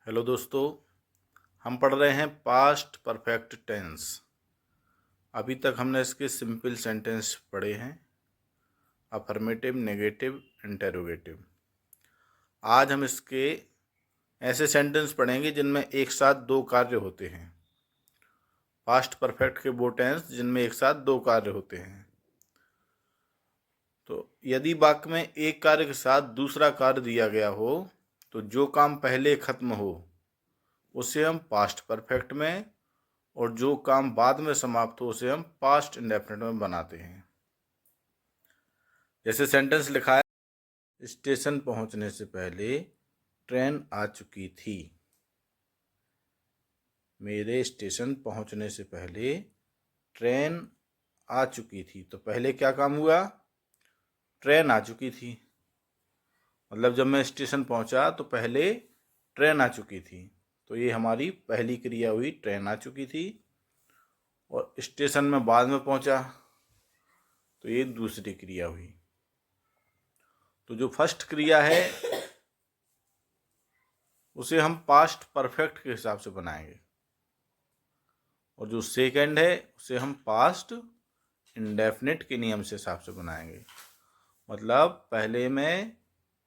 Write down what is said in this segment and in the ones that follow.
Hello दोस्तों, हम पढ़ रहे हैं पास्ट परफेक्ट टेंस। अभी तक हमने इसके सिंपल सेंटेंस पढ़े हैं, अफर्मेटिव, नेगेटिव, इंटेरोगेटिव। आज हम इसके ऐसे सेंटेंस पढ़ेंगे जिनमें एक साथ दो कार्य होते हैं। पास्ट परफेक्ट के वो टेंस जिनमें एक साथ दो कार्य होते हैं। तो यदि वाक्य में एक कार्य के साथ दूसरा कार्य दिया गया हो तो जो काम पहले खत्म हो उसे हम पास्ट परफेक्ट में, और जो काम बाद में समाप्त हो उसे हम पास्ट इंडेफिनिट में बनाते हैं। जैसे सेंटेंस लिखा है, स्टेशन पहुंचने से पहले ट्रेन आ चुकी थी। मेरे स्टेशन पहुंचने से पहले ट्रेन आ चुकी थी। तो पहले क्या काम हुआ? ट्रेन आ चुकी थी। मतलब जब मैं स्टेशन पहुंचा तो पहले ट्रेन आ चुकी थी। तो ये हमारी पहली क्रिया हुई, ट्रेन आ चुकी थी। और स्टेशन में बाद में पहुंचा तो ये दूसरी क्रिया हुई। तो जो फर्स्ट क्रिया है उसे हम पास्ट परफेक्ट के हिसाब से बनाएंगे, और जो सेकंड है उसे हम पास्ट इंडेफिनिट के नियम से हिसाब से बनाएंगे। मतलब पहले में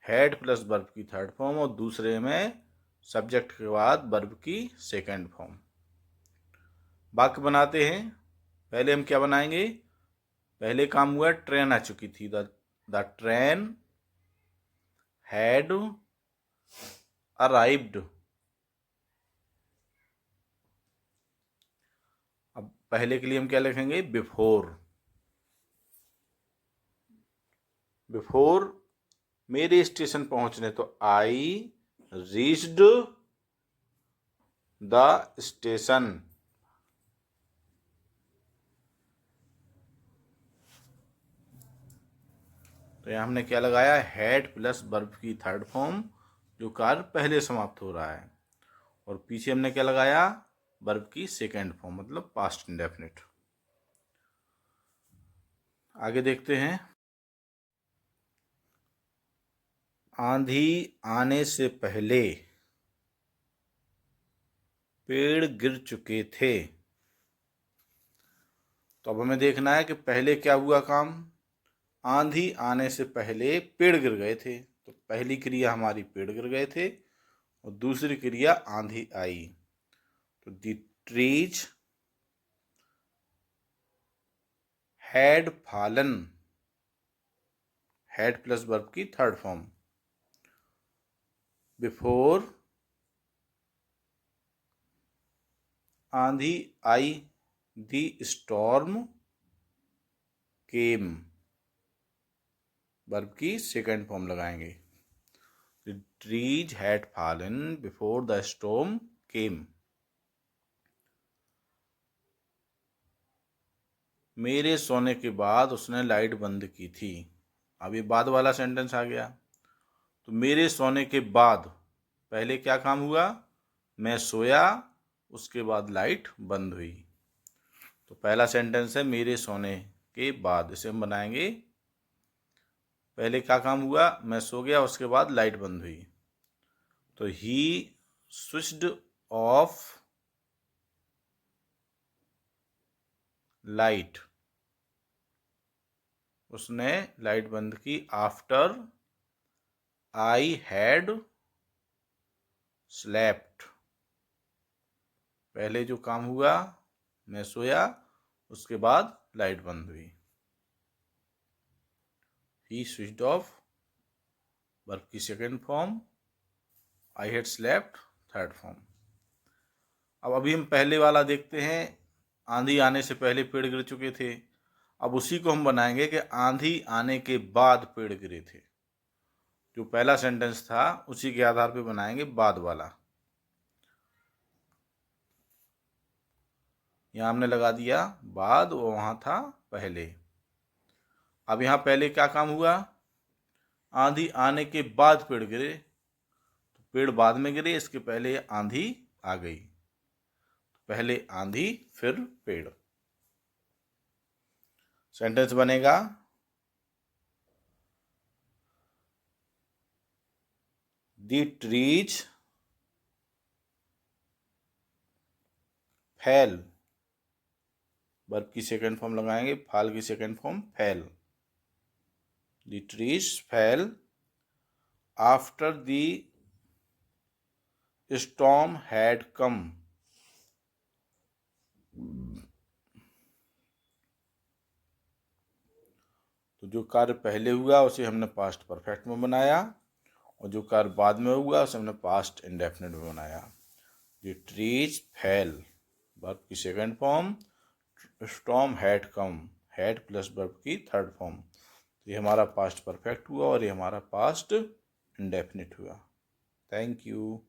हैड प्लस वर्ब की थर्ड फॉर्म और दूसरे में सब्जेक्ट के बाद वर्ब की सेकंड फॉर्म। वाक्य बनाते हैं। पहले हम क्या बनाएंगे? पहले काम हुआ ट्रेन आ चुकी थी। The train had arrived. अब पहले के लिए हम क्या लिखेंगे? बिफोर। बिफोर मेरे स्टेशन पहुंचने, तो आई रीच्ड द स्टेशन। तो यहां हमने क्या लगाया? हैड प्लस वर्ब की थर्ड फॉर्म, जो कार्य पहले समाप्त हो रहा है। और पीछे हमने क्या लगाया? वर्ब की सेकेंड फॉर्म, मतलब पास्ट इंडेफिनिट। आगे देखते हैं। आंधी आने से पहले पेड़ गिर चुके थे। तो अब हमें देखना है कि पहले क्या हुआ काम। आंधी आने से पहले पेड़ गिर गए थे। तो पहली क्रिया हमारी पेड़ गिर गए थे, और दूसरी क्रिया आंधी आई। तो the trees had fallen. Had plus verb की थर्ड फॉर्म। बिफोर आंधी आई, द स्टॉर्म केम। वर्ब की सेकंड फॉर्म लगाएंगे। The trees had fallen before the storm came. मेरे सोने के बाद उसने लाइट बंद की थी। अब ये बाद वाला सेंटेंस आ गया। तो मेरे सोने के बाद पहले क्या काम हुआ? मैं सोया, उसके बाद लाइट बंद हुई। तो पहला सेंटेंस है मेरे सोने के बाद। इसे हम बनाएंगे, पहले क्या काम हुआ? मैं सो गया, उसके बाद लाइट बंद हुई। तो ही स्विच्ड ऑफ लाइट। उसने लाइट बंद की आफ्टर आई हैड स्लेप्ट। पहले जो काम हुआ, मैं सोया, उसके बाद लाइट बंद हुई। ही स्विच्ड ऑफ वर्ब की second form, I had slept third form. अब अभी हम पहले वाला देखते हैं। आंधी आने से पहले पेड़ गिर चुके थे। अब उसी को हम बनाएंगे कि आंधी आने के बाद पेड़ गिरे थे। जो पहला सेंटेंस था उसी के आधार पे बनाएंगे बाद वाला। यहां हमने लगा दिया बाद, वो वहां था पहले। अब यहां पहले क्या काम हुआ? आंधी आने के बाद पेड़ गिरे। तो पेड़ बाद में गिरे, इसके पहले आंधी आ गई। पहले आंधी फिर पेड़। सेंटेंस बनेगा, द ट्रीज फैल, वर्ब की सेकंड फॉर्म लगाएंगे, फाल की सेकंड फॉर्म फैल। द ट्रीज फैल after the storm had come. तो जो कार्य पहले हुआ उसे हमने पास्ट परफेक्ट में बनाया, और जो कार्य बाद में हुआ उसे हमने पास्ट इंडेफिनिट में बनाया। द ट्रीज फेल, वर्ब की second form, storm had come, had plus verb की थर्ड फॉर्म। तो ये हमारा पास्ट परफेक्ट हुआ और ये हमारा पास्ट इंडेफिनिट हुआ। Thank you.